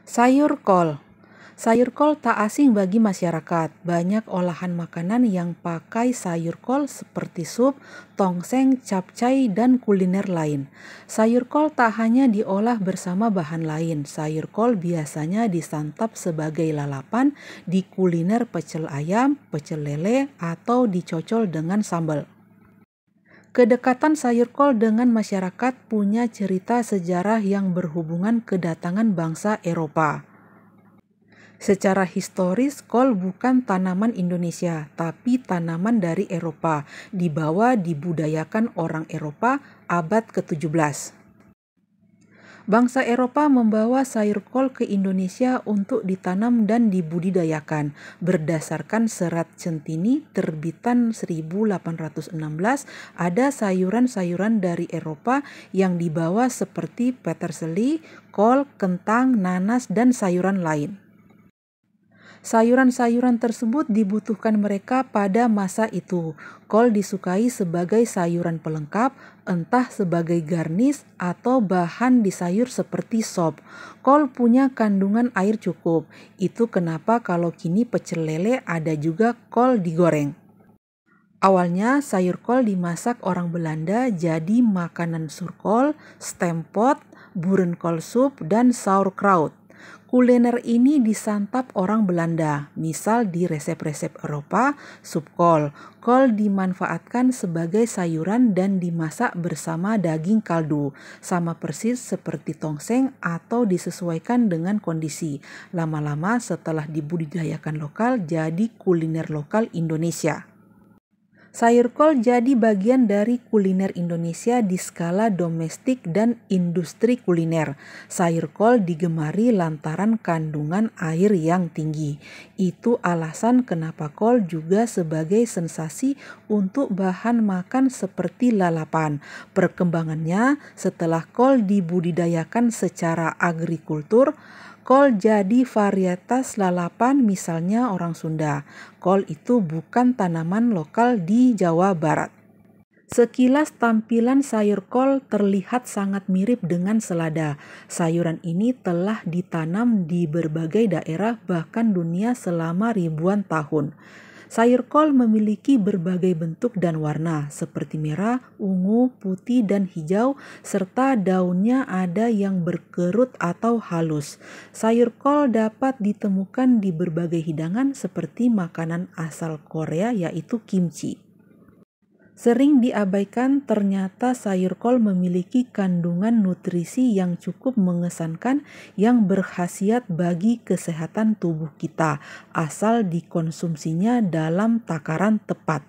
Sayur kol. Sayur kol tak asing bagi masyarakat. Banyak olahan makanan yang pakai sayur kol seperti sup, tongseng, capcay, dan kuliner lain. Sayur kol tak hanya diolah bersama bahan lain. Sayur kol biasanya disantap sebagai lalapan di kuliner pecel ayam, pecel lele, atau dicocol dengan sambal. Kedekatan sayur kol dengan masyarakat punya cerita sejarah yang berhubungan kedatangan bangsa Eropa. Secara historis, kol bukan tanaman Indonesia, tapi tanaman dari Eropa, dibawa dibudayakan orang Eropa abad ke-17. Bangsa Eropa membawa sayur kol ke Indonesia untuk ditanam dan dibudidayakan. Berdasarkan Serat Centini terbitan 1816, ada sayuran-sayuran dari Eropa yang dibawa seperti peterseli, kol, kentang, nanas, dan sayuran lain. Sayuran-sayuran tersebut dibutuhkan mereka pada masa itu. Kol disukai sebagai sayuran pelengkap, entah sebagai garnis atau bahan di sayur seperti sop. Kol punya kandungan air cukup. Itu kenapa kalau kini pecel lele ada juga kol digoreng. Awalnya sayur kol dimasak orang Belanda jadi makanan surkol, stempot, boerenkool sup, dan sauerkraut. Kuliner ini disantap orang Belanda, misal di resep-resep Eropa, sup kol. Kol dimanfaatkan sebagai sayuran dan dimasak bersama daging kaldu, sama persis seperti tongseng atau disesuaikan dengan kondisi. Lama-lama setelah dibudidayakan lokal jadi kuliner lokal Indonesia. Sayur kol jadi bagian dari kuliner Indonesia di skala domestik dan industri kuliner. Sayur kol digemari lantaran kandungan air yang tinggi. Itu alasan kenapa kol juga sebagai sensasi untuk bahan makan seperti lalapan. Perkembangannya setelah kol dibudidayakan secara agrikultur, kol jadi varietas lalapan misalnya orang Sunda. Kol itu bukan tanaman lokal di Jawa Barat. Sekilas tampilan sayur kol terlihat sangat mirip dengan selada. Sayuran ini telah ditanam di berbagai daerah bahkan dunia selama ribuan tahun. Sayur kol memiliki berbagai bentuk dan warna, seperti merah, ungu, putih, dan hijau, serta daunnya ada yang berkerut atau halus. Sayur kol dapat ditemukan di berbagai hidangan seperti makanan asal Korea yaitu kimchi. Sering diabaikan, ternyata sayur kol memiliki kandungan nutrisi yang cukup mengesankan yang berkhasiat bagi kesehatan tubuh kita, asal dikonsumsinya dalam takaran tepat.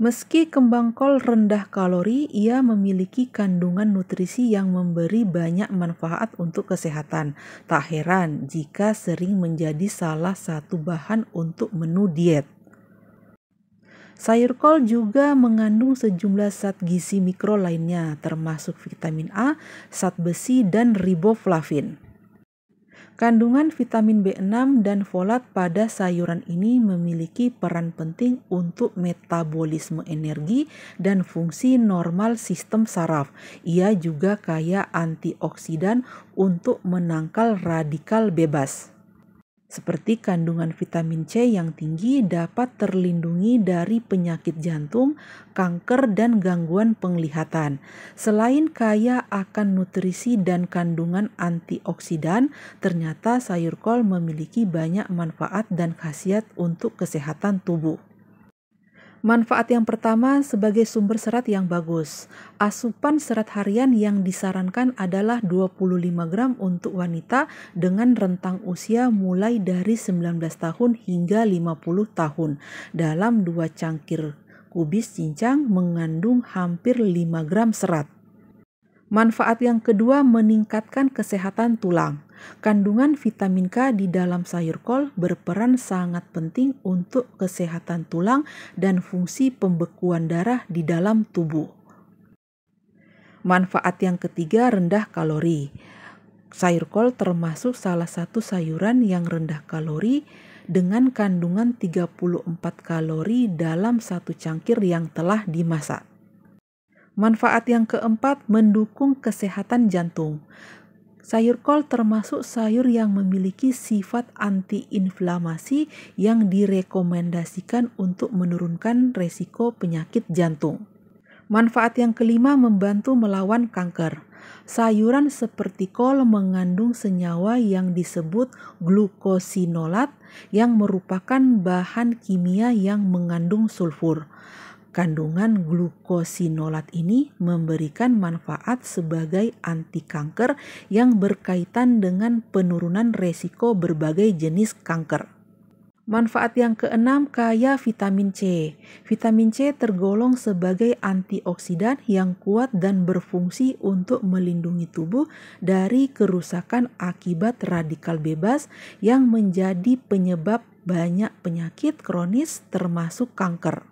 Meski kembang kol rendah kalori, ia memiliki kandungan nutrisi yang memberi banyak manfaat untuk kesehatan. Tak heran jika sering menjadi salah satu bahan untuk menu diet. Sayur kol juga mengandung sejumlah zat gizi mikro lainnya, termasuk vitamin A, zat besi, dan riboflavin. Kandungan vitamin B6 dan folat pada sayuran ini memiliki peran penting untuk metabolisme energi dan fungsi normal sistem saraf. Ia juga kaya antioksidan untuk menangkal radikal bebas. Seperti kandungan vitamin C yang tinggi dapat terlindungi dari penyakit jantung, kanker, dan gangguan penglihatan. Selain kaya akan nutrisi dan kandungan antioksidan, ternyata sayur kol memiliki banyak manfaat dan khasiat untuk kesehatan tubuh. Manfaat yang pertama sebagai sumber serat yang bagus. Asupan serat harian yang disarankan adalah 25 gram untuk wanita dengan rentang usia mulai dari 19 tahun hingga 50 tahun. Dalam 2 cangkir kubis cincang mengandung hampir 5 gram serat. Manfaat yang kedua meningkatkan kesehatan tulang. Kandungan vitamin K di dalam sayur kol berperan sangat penting untuk kesehatan tulang dan fungsi pembekuan darah di dalam tubuh. Manfaat yang ketiga rendah kalori. Sayur kol termasuk salah satu sayuran yang rendah kalori dengan kandungan 34 kalori dalam satu cangkir yang telah dimasak. Manfaat yang keempat mendukung kesehatan jantung. Sayur kol termasuk sayur yang memiliki sifat antiinflamasi yang direkomendasikan untuk menurunkan resiko penyakit jantung. Manfaat yang kelima, membantu melawan kanker. Sayuran seperti kol mengandung senyawa yang disebut glukosinolat yang merupakan bahan kimia yang mengandung sulfur. Kandungan glukosinolat ini memberikan manfaat sebagai anti kanker yang berkaitan dengan penurunan resiko berbagai jenis kanker. Manfaat yang keenam, kaya vitamin C. Vitamin C tergolong sebagai antioksidan yang kuat dan berfungsi untuk melindungi tubuh dari kerusakan akibat radikal bebas yang menjadi penyebab banyak penyakit kronis termasuk kanker.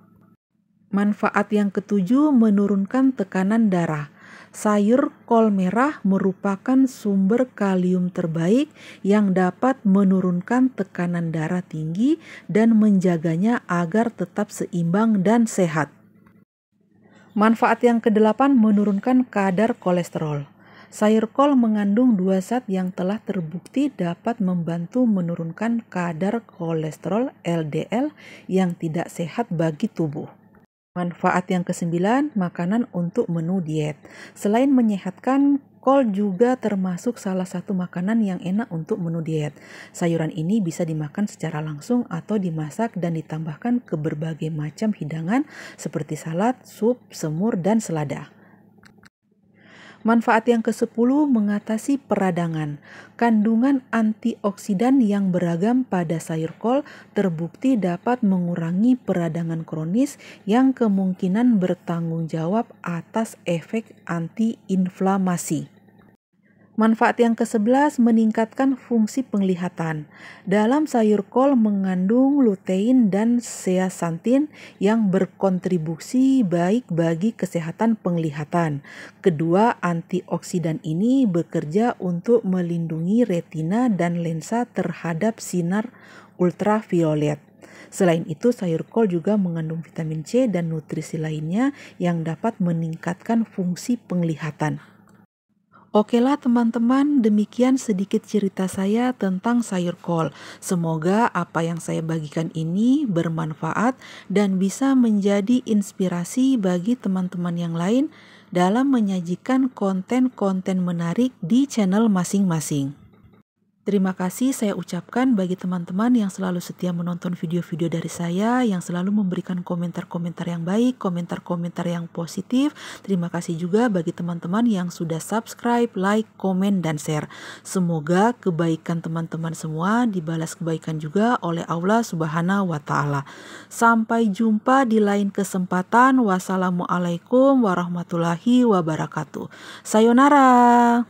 Manfaat yang ketujuh, menurunkan tekanan darah. Sayur kol merah merupakan sumber kalium terbaik yang dapat menurunkan tekanan darah tinggi dan menjaganya agar tetap seimbang dan sehat. Manfaat yang kedelapan, menurunkan kadar kolesterol. Sayur kol mengandung 2 zat yang telah terbukti dapat membantu menurunkan kadar kolesterol LDL yang tidak sehat bagi tubuh. Manfaat yang kesembilan, makanan untuk menu diet. Selain menyehatkan, kol juga termasuk salah satu makanan yang enak untuk menu diet. Sayuran ini bisa dimakan secara langsung atau dimasak dan ditambahkan ke berbagai macam hidangan seperti salad, sup, semur, dan selada. Manfaat yang ke-10, mengatasi peradangan. Kandungan antioksidan yang beragam pada sayur kol terbukti dapat mengurangi peradangan kronis yang kemungkinan bertanggung jawab atas efek antiinflamasi. Manfaat yang ke-11, meningkatkan fungsi penglihatan. Dalam sayur kol mengandung lutein dan zeaxanthin yang berkontribusi baik bagi kesehatan penglihatan. Kedua antioksidan ini bekerja untuk melindungi retina dan lensa terhadap sinar ultraviolet. Selain itu, sayur kol juga mengandung vitamin C dan nutrisi lainnya yang dapat meningkatkan fungsi penglihatan. Okelah teman-teman, demikian sedikit cerita saya tentang sayur kol. Semoga apa yang saya bagikan ini bermanfaat dan bisa menjadi inspirasi bagi teman-teman yang lain dalam menyajikan konten-konten menarik di channel masing-masing. Terima kasih saya ucapkan bagi teman-teman yang selalu setia menonton video-video dari saya, yang selalu memberikan komentar-komentar yang baik, komentar-komentar yang positif. Terima kasih juga bagi teman-teman yang sudah subscribe, like, komen, dan share. Semoga kebaikan teman-teman semua dibalas kebaikan juga oleh Allah Subhanahu wa Ta'ala. Sampai jumpa di lain kesempatan. Wassalamualaikum warahmatullahi wabarakatuh. Sayonara.